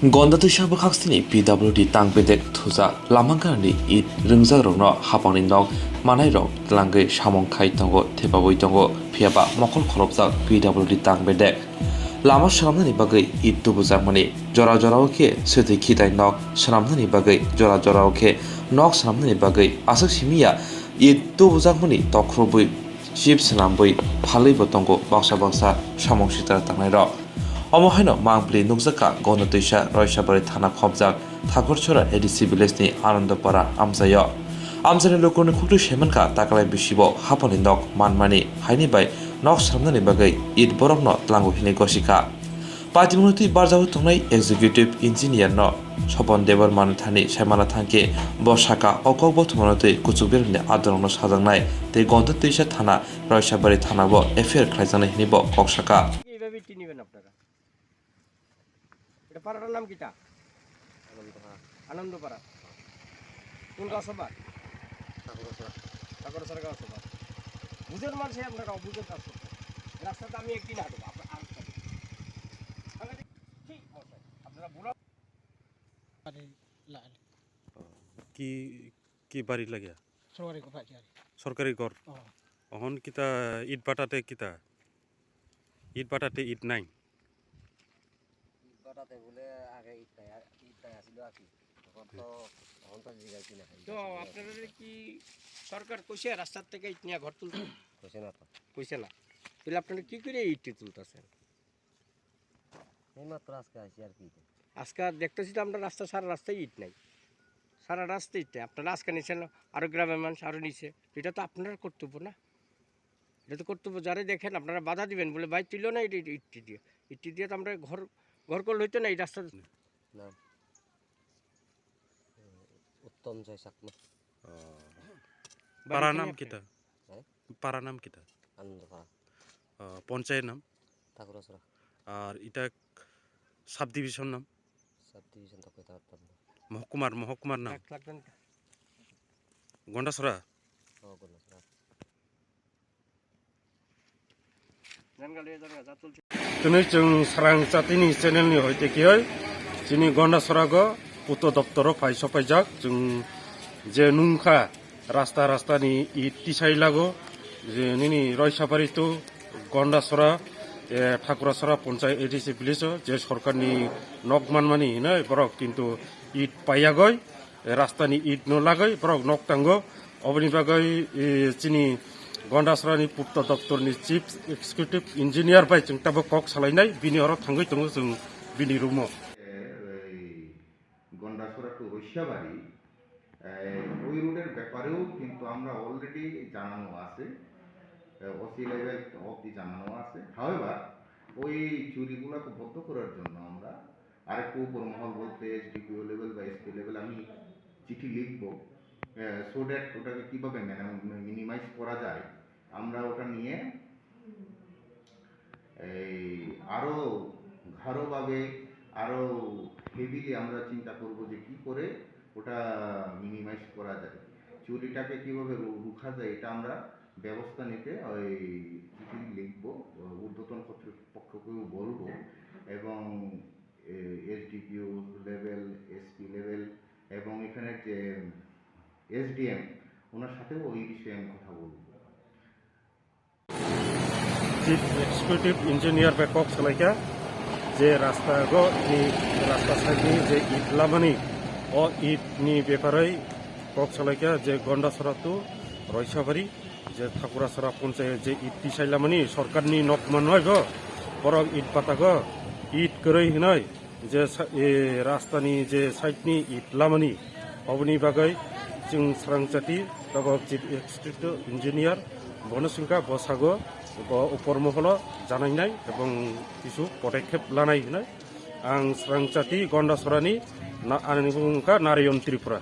Gondatwisa bokhaksini PWD tangbedek thuja lamangani it rungjagrokno hapangni nok manairok tlangai samong khai tongo thepaboi tongo phiaba mokol khorobjak PWD tangbedek lama shamnani bagai it tubujakmani jora jorao khe sethi khitai nok shamnani bagai jora jorao khe nok shamnani bagai asuk simia it tubujakmani tokrobui chip snambui phalwi botongo baksa samong sitar tangnai Omohaino mangpli nukjaka Gondatwisa Roisabari Thana khobjak Thakurchora ADC village ni Anandapara amjayo. Amjani lokoni khuktu semanka takalai bisibo hapani nok manmani haini bai nok samnani bagai it borokno tlangu hini gosika. Patimunuti barjahu tongnai executive engineer no Sopon Debar Manuthani Semana Thanke Bosaka Okok Bothmanoti Kuchukberni Adorno sajangnai te Gondatwisa Thana Roisabari Thana bo affair khlaijanai hini bo koksaka. এটা পাড়াটার নাম কিটা? আনন্দপাড়া। কোন গাঁও সভা? ঠাকুরসরা গাঁও সভা। বুঝের মানুষ আপনারা অবুঝের কাজ করতে। রাস্তাটা আমি একদিন হাঁটব আপনার ঠিক মশাই আপনারা বুড়া কি কি বাড়ি লাগিয়া সরকারি কথা সরকারি ঘর অহন কিতা ইট বাটাতে কিতা ইট বাটাতে ইট নাই বাটাতে বলে আগে ইট আসিল আর কি তখন তো জিগাইছি না তো আপনাদের কি সরকার কইছে রাস্তার থেকে ইট নিয়ে ঘর তুলতে কইছে না তো কইছে না তাহলে আপনারা কি করে ইট তুলতেছেন এই মাত্র আজকে আসি আর কি আজকে দেখতেছি তো আমরা সারা রাস্তায় ইট নাই সারা রাস্তায় ইট নাই আপনারা আজকে নিচ্ছেন আরো গ্রামের মানুষ আরো নিচ্ছে এটা তো আপনারা কর্তব্য না এটা তো কর্তব্য যারা দেখেন আপনারা বাধা দিবেন বলে ভাই তুলো না ইটটি দিয়ে তো আমরা ঘর করলে হইতো না এই রাস্তা না উত্তম জয় সাকমা পাড়া নাম কিতা পাড়া নাম কিতা আনন্দপাড়া পঞ্চায়েত নাম ঠাকুরসরা আর এটা সাব ডিভিশন নাম তো কইতে পারতাম না মহকুমার নাম গন্ডাছড়া গন্ডাছড়া दिनै जों सारां जातिनि चेनेलनि हयतेखियै जोंनि गन्डाछराखौ उत्तर दप्तराव सफायजाक जों जे नुंखा रास्तानि इट तिसाइलागो जे निनि Raishyabari to Gandacherra Thakurcherra panchayat ADC village जे सरकारनि नक मानमानि हिनै बरक किन्तु इट पायागै रास्तानि इट नलागै बरक नक तांगो अबनि बागै जोंनि Gondatwisa Pupta Daptorni Chief Executive Engineer by जों ताबो कक सालायनाय बिनि अराव थांगै दङ जों बिनि रुमाव গন্ডাছড়া টু রৈসাবাড়ি ওই রোডের ব্যাপারেও কিন্তু আমরা অলরেডি জানানো আছে ওসি লেভেল অবধি জানানো আছে হাওয়েভার ওই চুরিগুলোকে বন্ধ করার জন্য আমরা আরেকটু উপর মহল বলতে এসডিপিও লেভেল বা এসপি লেভেল আমি চিঠি লিখবো সো দ্যাট ওটাকে কীভাবে মিনিমাইজ করা যায় আমরা ওটা নিয়ে এই আরও ঘাড়োভাবে আরও হেভিলি আমরা চিন্তা করব যে কী করে ওটা মিনিমাইজ করা যায় চুরিটাকে কীভাবে রুখা যায় এটা আমরা ব্যবস্থা নিতে ওই চিঠি লিখবো ঊর্ধ্বতন কর্তৃপক্ষকেও বলবো এবং এসডিপিও লেভেল এসপি লেভেল এবং এখানে যে এসডিএম ওনার সাথেও ওই বিষয়ে আমি কথা বলব চিফ এক্সিকিউটিভ ইঞ্জিনিয়ার বে কক সালাইকা যে রাস্তাগো রাস্তা সাইডनि যে ইট लामानि अ इटनि बेपारै कक सालाइका जे गन्डाछरा टु रयसाबारि जे ठाकुराछरा पन्चायत जे इट तिसाइ लामानि सरकारनि नक माननाय गो बरक इट बाटागो इट गरै हिनाय जे रास्तानि जे साइडनि इट लामानि अबनि बागै जों सारांजाति दाबो चिफ एक्सिकिउटिभ इन्जिनियार बनसिंका बसागो उपर महल जानायनाय एबं किछु पदक्षेप लानाय हिनाय आं सारांजाति गन्डाछरानि आंनि मुंखा नारायण त्रिपुरा।